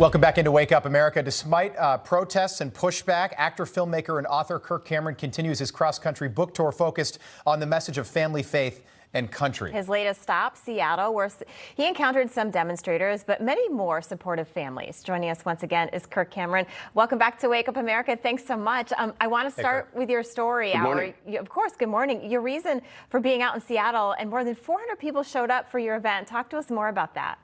Welcome back into Wake Up America. Despite protests and pushback, actor, filmmaker, and author Kirk Cameron continues his cross-country book tour focused on the message of family, faith, and country. His latest stop, Seattle, where he encountered some demonstrators, but many more supportive families. Joining us once again is Kirk Cameron. Welcome back to Wake Up America. Thanks so much. I want to start with your story. Good morning. Of course, good morning. Your reason for being out in Seattle, and more than 400 people showed up for your event. Talk to us more about that.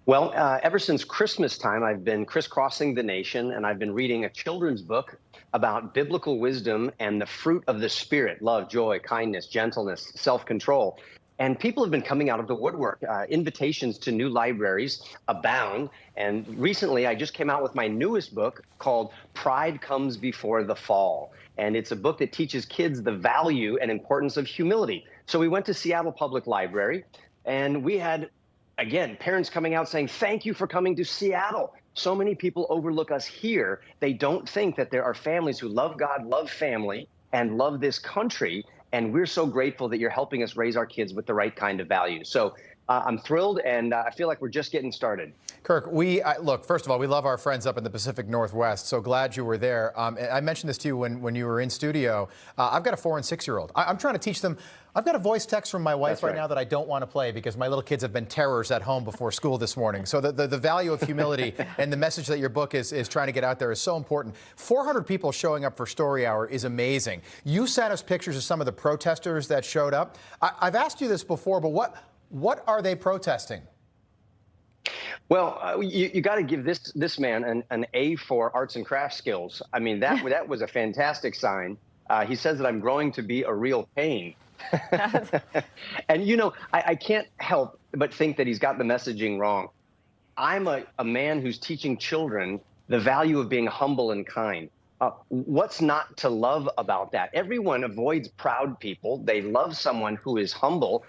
Well, ever since Christmas time, I've been crisscrossing the nation, and I've been reading a children's book about biblical wisdom and the fruit of the Spirit: love, joy, kindness, gentleness, self-control. And people have been coming out of the woodwork. Invitations to new libraries abound. And recently, I just came out with my newest book called Pride Comes Before the Fall. And it's a book that teaches kids the value and importance of humility. So we went to Seattle Public Library, and we had, again, parents coming out saying, thank you for coming to Seattle. So many people overlook us here. They don't think that there are families who love God, love family, and love this country. And we're so grateful that you're helping us raise our kids with the right kind of values. So I'm thrilled, and I feel like we're just getting started. Kirk, look, first of all, we love our friends up in the Pacific Northwest, so glad you were there. I mentioned this to you when you were in studio. I've got a 4- and 6-year-old. I'm trying to teach them. I've got a voice text from my wife right now that I don't want to play because my little kids have been terrors at home before school this morning. So the value of humility and the message that your book is trying to get out there is so important. 400 people showing up for Story Hour is amazing. You sent us pictures of some of the protesters that showed up. I've asked you this before, but what are they protesting? Well, you got to give this man an A for arts and crafts skills. I mean, that was a fantastic sign. He says that I'm growing to be a real pain. And, you know, I can't help but think that he's got the messaging wrong. I'm a man who's teaching children the value of being humble and kind. What's not to love about that? Everyone avoids proud people. They love someone who is humble.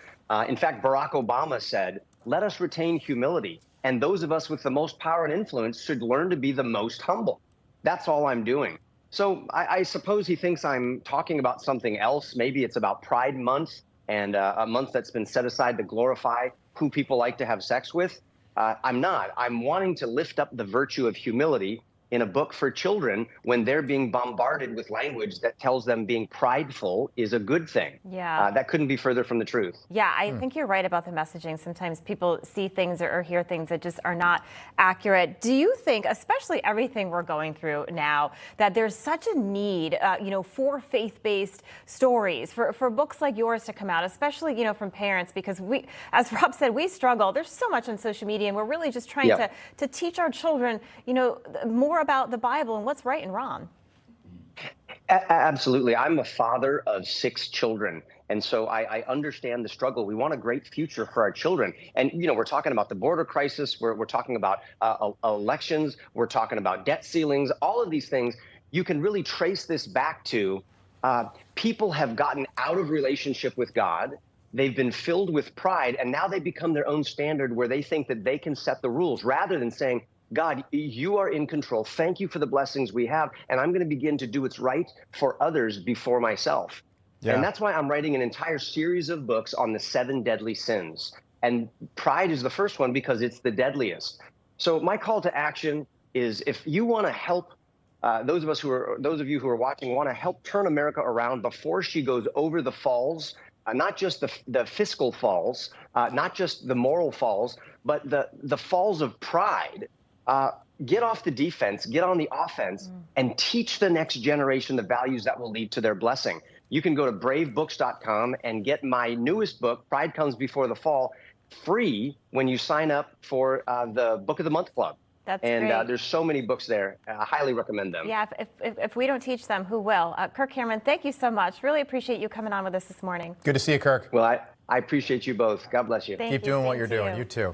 In fact, Barack Obama said, let us retain humility. And those of us with the most power and influence should learn to be the most humble. That's all I'm doing. So I suppose he thinks I'm talking about something else. Maybe it's about Pride Month, and a month that's been set aside to glorify who people like to have sex with. I'm not. I'm wanting to lift up the virtue of humility in a book for children when they're being bombarded with language that tells them being prideful is a good thing. Yeah. That couldn't be further from the truth. Yeah, I think you're right about the messaging. Sometimes people see things or hear things that just are not accurate. Do you think, especially everything we're going through now, that there's such a need, for faith-based stories, for books like yours to come out, especially, from parents, because we, as Rob said, we struggle. There's so much on social media, and we're really just trying to teach our children, more about the Bible and what's right and wrong. Absolutely. I'm a father of 6 children. And so I understand the struggle. We want a great future for our children. And, we're talking about the border crisis. We're talking about elections. We're talking about debt ceilings. All of these things, you can really trace this back to people have gotten out of relationship with God. They've been filled with pride, and now they become their own standard where they think that they can set the rules rather than saying, God, you are in control. Thank you for the blessings we have. And I'm going to begin to do what's right for others before myself. Yeah. And that's why I'm writing an entire series of books on the 7 deadly sins. And pride is the first one because it's the deadliest. So my call to action is, if you want to help those of you who are watching want to help turn America around before she goes over the falls, not just the fiscal falls, not just the moral falls, but the falls of pride. Get off the defense, get on the offense, and teach the next generation the values that will lead to their blessing. You can go to bravebooks.com and get my newest book, Pride Comes Before the Fall, free when you sign up for the Book of the Month Club. That's great. And there's so many books there. I highly recommend them. Yeah, if we don't teach them, who will? Kirk Cameron, thank you so much. Really appreciate you coming on with us this morning. Good to see you, Kirk. Well, I appreciate you both. God bless you. Keep doing what you're doing. You too.